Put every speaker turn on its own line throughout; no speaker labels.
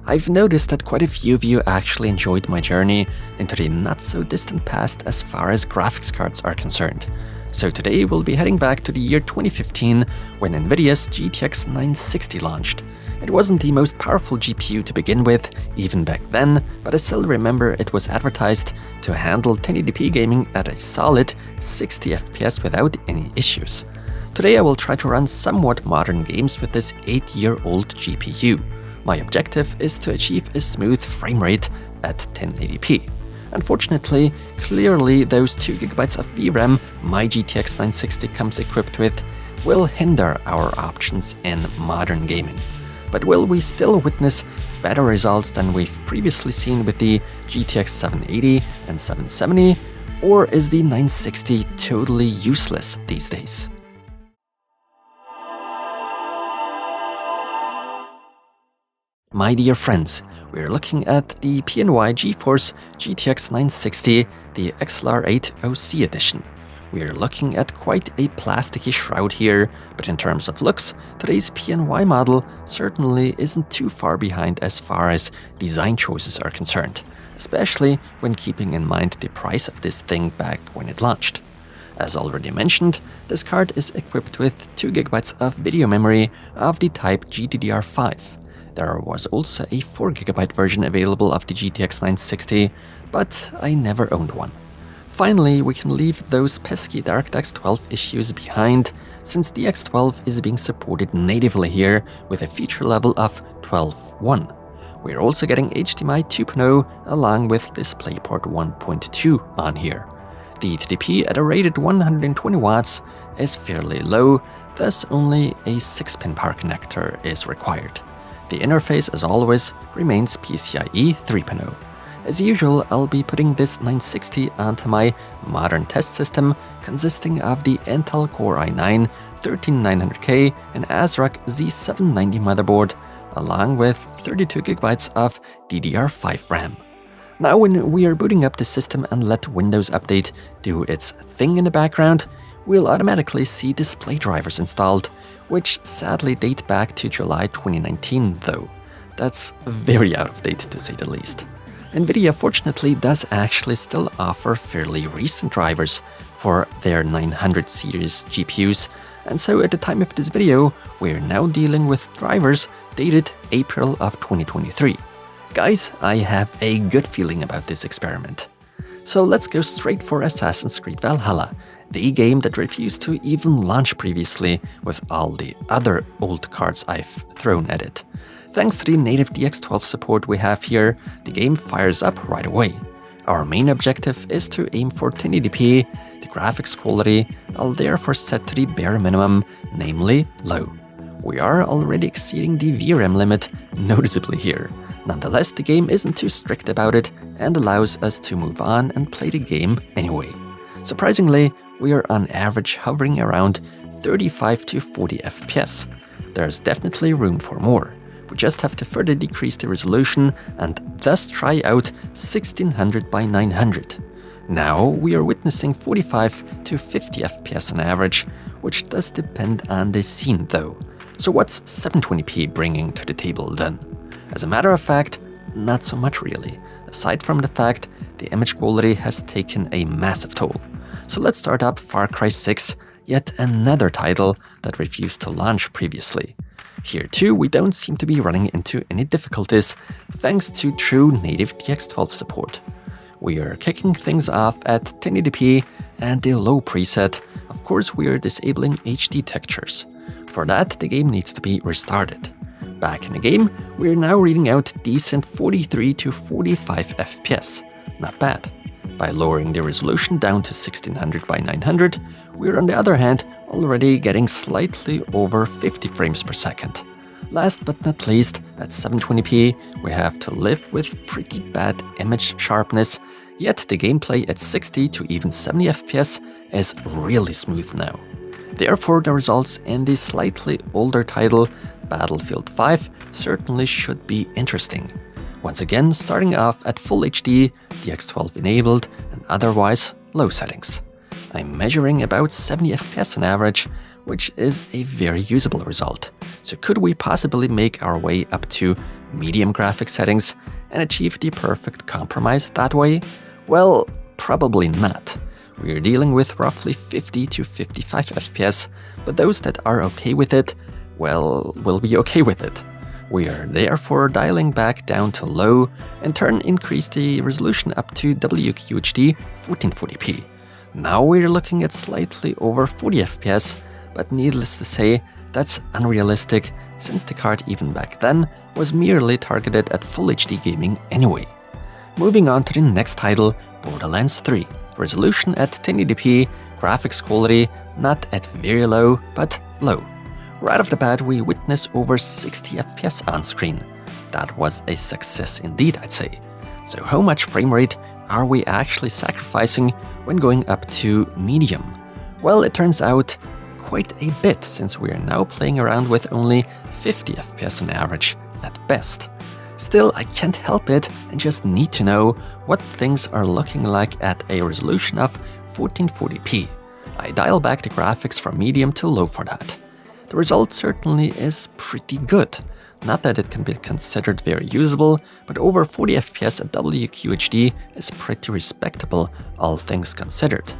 I've noticed that quite a few of you actually enjoyed my journey into the not-so-distant past as far as graphics cards are concerned. So today we'll be heading back to the year 2015 when NVIDIA's GTX 960 launched. It wasn't the most powerful GPU to begin with, even back then, but I still remember it was advertised to handle 1080p gaming at a solid 60 FPS without any issues. Today I will try to run somewhat modern games with this 8-year-old GPU. My objective is to achieve a smooth frame rate at 1080p. Unfortunately, clearly those 2GB of VRAM my GTX 960 comes equipped with will hinder our options in modern gaming. But will we still witness better results than we've previously seen with the GTX 780 and 770, or is the 960 totally useless these days? My dear friends, we're looking at the PNY GeForce GTX 960, the XLR8 OC edition. We're looking at quite a plasticky shroud here, but in terms of looks, today's PNY model certainly isn't too far behind as far as design choices are concerned, especially when keeping in mind the price of this thing back when it launched. As already mentioned, this card is equipped with 2GB of video memory of the type GDDR5. There was also a 4GB version available of the GTX 960, but I never owned one. Finally, we can leave those pesky DirectX 12 issues behind, since the X12 is being supported natively here with a feature level of 12.1. We're also getting HDMI 2.0 along with DisplayPort 1.2 on here. The TDP at a rated 120 watts is fairly low, thus only a 6-pin power connector is required. The interface, as always, remains PCIe 3.0. As usual, I'll be putting this 960 onto my modern test system consisting of the Intel Core i9-13900K and ASRock Z790 motherboard, along with 32GB of DDR5 RAM. Now when we are booting up the system and let Windows Update do its thing in the background, we'll automatically see display drivers installed, which sadly date back to July 2019 though. That's very out of date to say the least. NVIDIA fortunately does actually still offer fairly recent drivers for their 900 series GPUs, and so at the time of this video, we're now dealing with drivers dated April of 2023. Guys, I have a good feeling about this experiment. So let's go straight for Assassin's Creed Valhalla, the game that refused to even launch previously with all the other old cards I've thrown at it. Thanks to the native DX12 support we have here, the game fires up right away. Our main objective is to aim for 1080p, the graphics quality I'll therefore set to the bare minimum, namely low. We are already exceeding the VRAM limit noticeably here. Nonetheless, the game isn't too strict about it and allows us to move on and play the game anyway. Surprisingly, we are on average hovering around 35 to 40 FPS. There's definitely room for more. We just have to further decrease the resolution and thus try out 1600 by 900. Now we are witnessing 45 to 50 FPS on average, which does depend on the scene though. So what's 720p bringing to the table then? As a matter of fact, not so much really, aside from the fact the image quality has taken a massive toll. So let's start up Far Cry 6, yet another title that refused to launch previously. Here too, we don't seem to be running into any difficulties thanks to true native DX12 support. We are kicking things off at 1080p and the low preset. Of course, we are disabling HD textures. For that, the game needs to be restarted. Back in the game, we are now reading out decent 43 to 45 FPS. Not bad. By lowering the resolution down to 1600 by 900, we're on the other hand already getting slightly over 50 frames per second. Last but not least, at 720p, we have to live with pretty bad image sharpness, yet the gameplay at 60 to even 70 FPS is really smooth now. Therefore, the results in the slightly older title, Battlefield 5, certainly should be interesting. Once again, starting off at Full HD, DX12 enabled, and otherwise low settings. I'm measuring about 70 FPS on average, which is a very usable result. So could we possibly make our way up to medium graphics settings and achieve the perfect compromise that way? Well, probably not. We're dealing with roughly 50 to 55 FPS, but those that are okay with it, well, will be okay with it. We are therefore dialing back down to low and increase the resolution up to WQHD 1440p. Now we're looking at slightly over 40 FPS, but needless to say, that's unrealistic since the card even back then was merely targeted at Full HD gaming anyway. Moving on to the next title, Borderlands 3. Resolution at 1080p, graphics quality not at very low, but low. Right off the bat, we witness over 60 FPS on screen. That was a success indeed, I'd say. So how much frame rate are we actually sacrificing when going up to medium? Well, it turns out quite a bit, since we are now playing around with only 50 FPS on average at best. Still, I can't help it and just need to know what things are looking like at a resolution of 1440p. I dial back the graphics from medium to low for that. The result certainly is pretty good. Not that it can be considered very usable, but over 40 FPS at WQHD is pretty respectable, all things considered.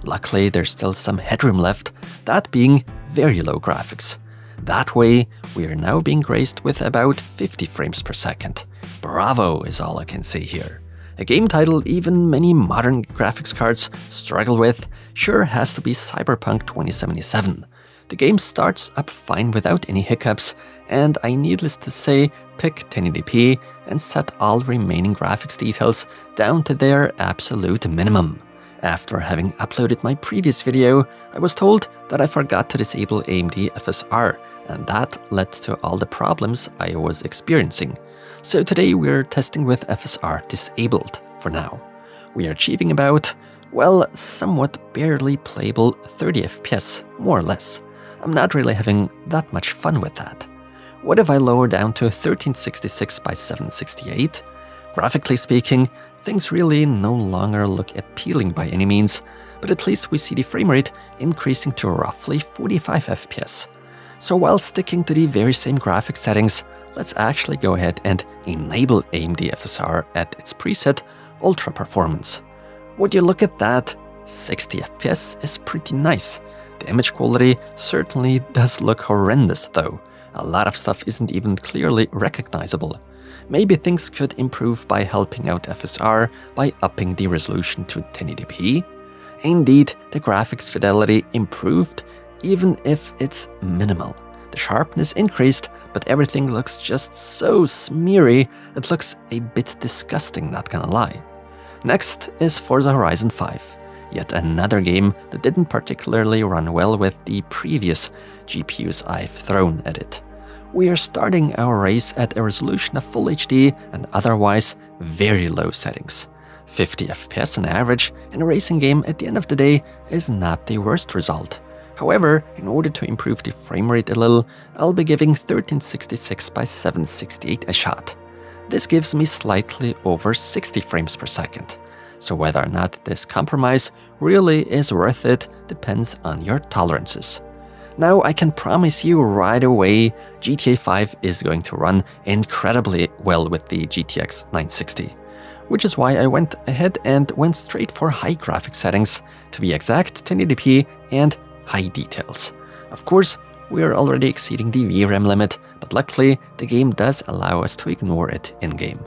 Luckily, there's still some headroom left, that being very low graphics. That way, we are now being graced with about 50 frames per second. Bravo is all I can say here. A game title even many modern graphics cards struggle with sure has to be Cyberpunk 2077. The game starts up fine without any hiccups, and I needless to say pick 1080p and set all remaining graphics details down to their absolute minimum. After having uploaded my previous video, I was told that I forgot to disable AMD FSR, and that led to all the problems I was experiencing. So today we're testing with FSR disabled for now. We are achieving about, well, somewhat barely playable 30 FPS, more or less. I'm not really having that much fun with that. What if I lower down to 1366 by 768? Graphically speaking, things really no longer look appealing by any means, but at least we see the frame rate increasing to roughly 45 FPS. So while sticking to the very same graphics settings, let's actually go ahead and enable AMD FSR at its preset Ultra Performance. Would you look at that? 60 FPS is pretty nice. The image quality certainly does look horrendous though. A lot of stuff isn't even clearly recognizable. Maybe things could improve by helping out FSR by upping the resolution to 1080p. Indeed, the graphics fidelity improved, even if it's minimal. The sharpness increased, but everything looks just so smeary, it looks a bit disgusting, not gonna lie. Next is Forza Horizon 5. Yet another game that didn't particularly run well with the previous GPUs I've thrown at it. We are starting our race at a resolution of Full HD and otherwise very low settings. 50 FPS on average in a racing game at the end of the day is not the worst result. However, in order to improve the frame rate a little, I'll be giving 1366 by 768 a shot. This gives me slightly over 60 frames per second. So whether or not this compromise really is worth it depends on your tolerances. Now I can promise you right away, GTA 5 is going to run incredibly well with the GTX 960. Which is why I went ahead and went straight for high graphics settings, to be exact 1080p and high details. Of course, we are already exceeding the VRAM limit, but luckily the game does allow us to ignore it in-game.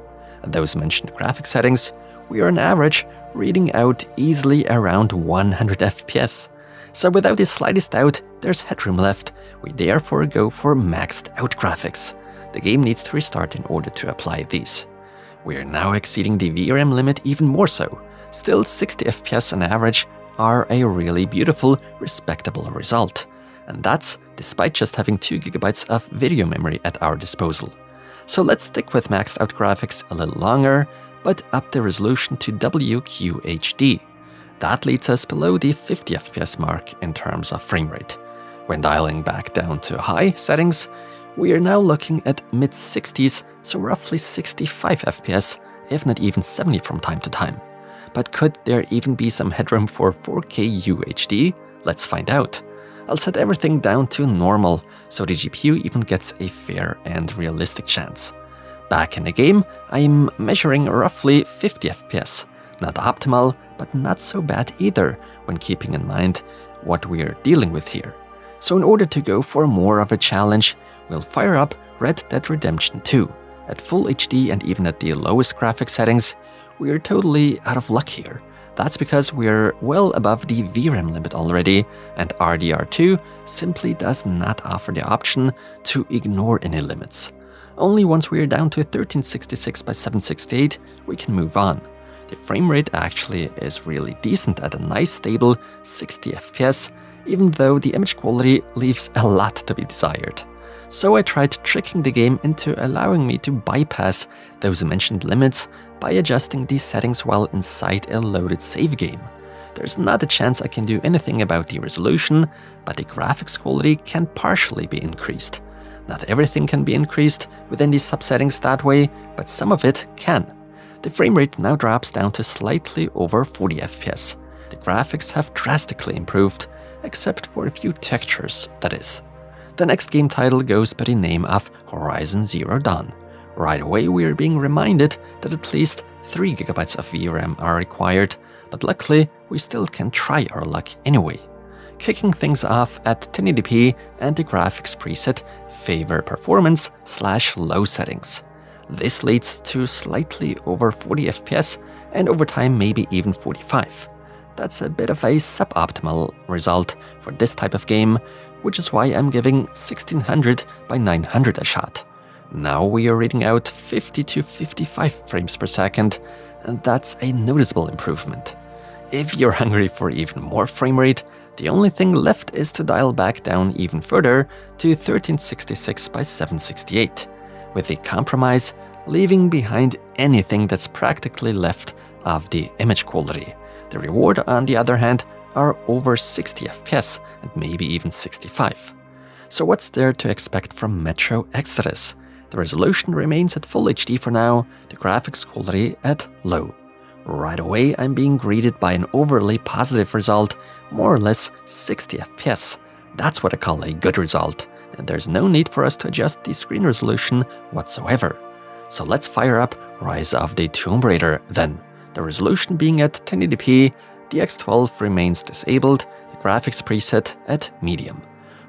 At those mentioned graphics settings, we are on average reading out easily around 100 FPS. So without the slightest doubt, there's headroom left. We therefore go for maxed out graphics. The game needs to restart in order to apply these. We are now exceeding the VRAM limit even more so. Still 60 FPS on average are a really beautiful, respectable result. And that's despite just having 2 GB of video memory at our disposal. So let's stick with maxed out graphics a little longer, but up the resolution to WQHD. That leads us below the 50 FPS mark in terms of frame rate. When dialing back down to high settings, we are now looking at mid-60s, so roughly 65 FPS, if not even 70 from time to time. But could there even be some headroom for 4K UHD? Let's find out. I'll set everything down to normal, so the GPU even gets a fair and realistic chance. Back in the game, I'm measuring roughly 50 FPS. Not optimal, but not so bad either, when keeping in mind what we're dealing with here. So in order to go for more of a challenge, we'll fire up Red Dead Redemption 2. At full HD and even at the lowest graphic settings, we're totally out of luck here. That's because we're well above the VRAM limit already, and RDR2 simply does not offer the option to ignore any limits. Only once we're down to 1366 by 768, we can move on. The frame rate actually is really decent at a nice stable 60 FPS, even though the image quality leaves a lot to be desired. So I tried tricking the game into allowing me to bypass those mentioned limits by adjusting these settings while inside a loaded save game. There's not a chance I can do anything about the resolution, but the graphics quality can partially be increased. Not everything can be increased within these subsettings that way, but some of it can. The frame rate now drops down to slightly over 40 FPS. The graphics have drastically improved, except for a few textures, that is. The next game title goes by the name of Horizon Zero Dawn. Right away we are being reminded that at least 3 GB of VRAM are required, but luckily we still can try our luck anyway. Kicking things off at 1080p and the graphics preset favor performance/low settings. This leads to slightly over 40 FPS and over time maybe even 45. That's a bit of a suboptimal result for this type of game, which is why I'm giving 1600 by 900 a shot. Now we are reading out 50 to 55 frames per second, and that's a noticeable improvement. If you're hungry for even more frame rate, the only thing left is to dial back down even further to 1366 by 768, with the compromise leaving behind anything that's practically left of the image quality. The reward, on the other hand, are over 60 FPS and maybe even 65. So what's there to expect from Metro Exodus? The resolution remains at full HD for now, the graphics quality at low. Right away I'm being greeted by an overly positive result, more or less 60 FPS. That's what I call a good result, and there's no need for us to adjust the screen resolution whatsoever. So let's fire up Rise of the Tomb Raider then. The resolution being at 1080p, the X12 remains disabled, the graphics preset at medium.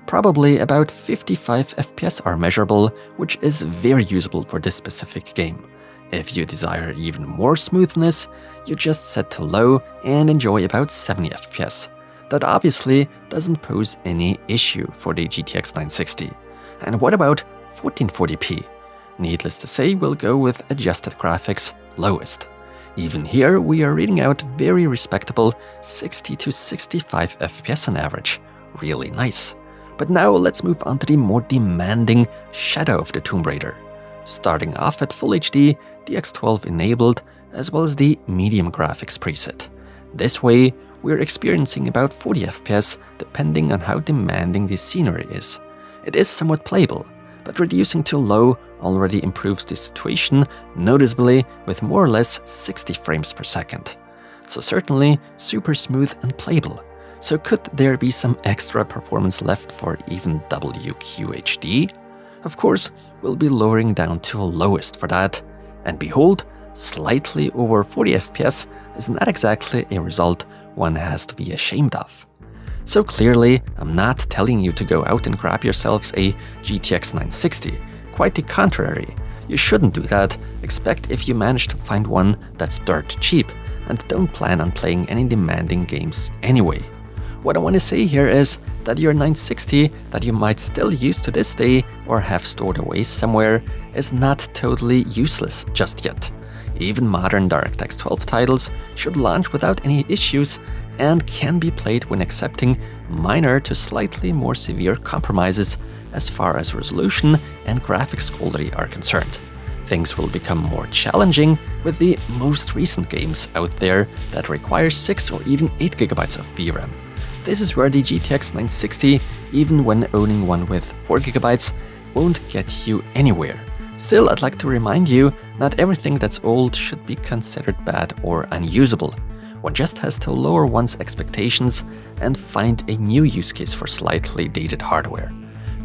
Probably about 55 FPS are measurable, which is very usable for this specific game. If you desire even more smoothness, you just set to low and enjoy about 70 FPS. That obviously doesn't pose any issue for the GTX 960. And what about 1440p? Needless to say, we'll go with adjusted graphics lowest. Even here, we are reading out very respectable 60 to 65 FPS on average. Really nice. But now let's move on to the more demanding Shadow of the Tomb Raider. Starting off at full HD, the X12 enabled, as well as the medium graphics preset. This way, we're experiencing about 40 FPS depending on how demanding the scenery is. It is somewhat playable, but reducing to low already improves the situation noticeably with more or less 60 frames per second. So certainly super smooth and playable. So could there be some extra performance left for even WQHD? Of course, we'll be lowering down to lowest for that. And behold, slightly over 40 FPS is not exactly a result one has to be ashamed of. So clearly, I'm not telling you to go out and grab yourselves a GTX 960. Quite the contrary. You shouldn't do that, except if you manage to find one that's dirt cheap and don't plan on playing any demanding games anyway. What I want to say here is that your 960 that you might still use to this day or have stored away somewhere is not totally useless just yet. Even modern DirectX 12 titles should launch without any issues and can be played when accepting minor to slightly more severe compromises as far as resolution and graphics quality are concerned. Things will become more challenging with the most recent games out there that require 6 or even 8 GB of VRAM. This is where the GTX 960, even when owning one with 4 GB, won't get you anywhere. Still, I'd like to remind you, not everything that's old should be considered bad or unusable. One just has to lower one's expectations and find a new use case for slightly dated hardware.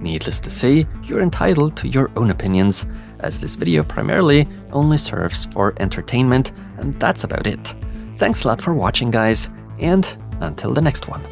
Needless to say, you're entitled to your own opinions, as this video primarily only serves for entertainment, and that's about it. Thanks a lot for watching, guys, and until the next one.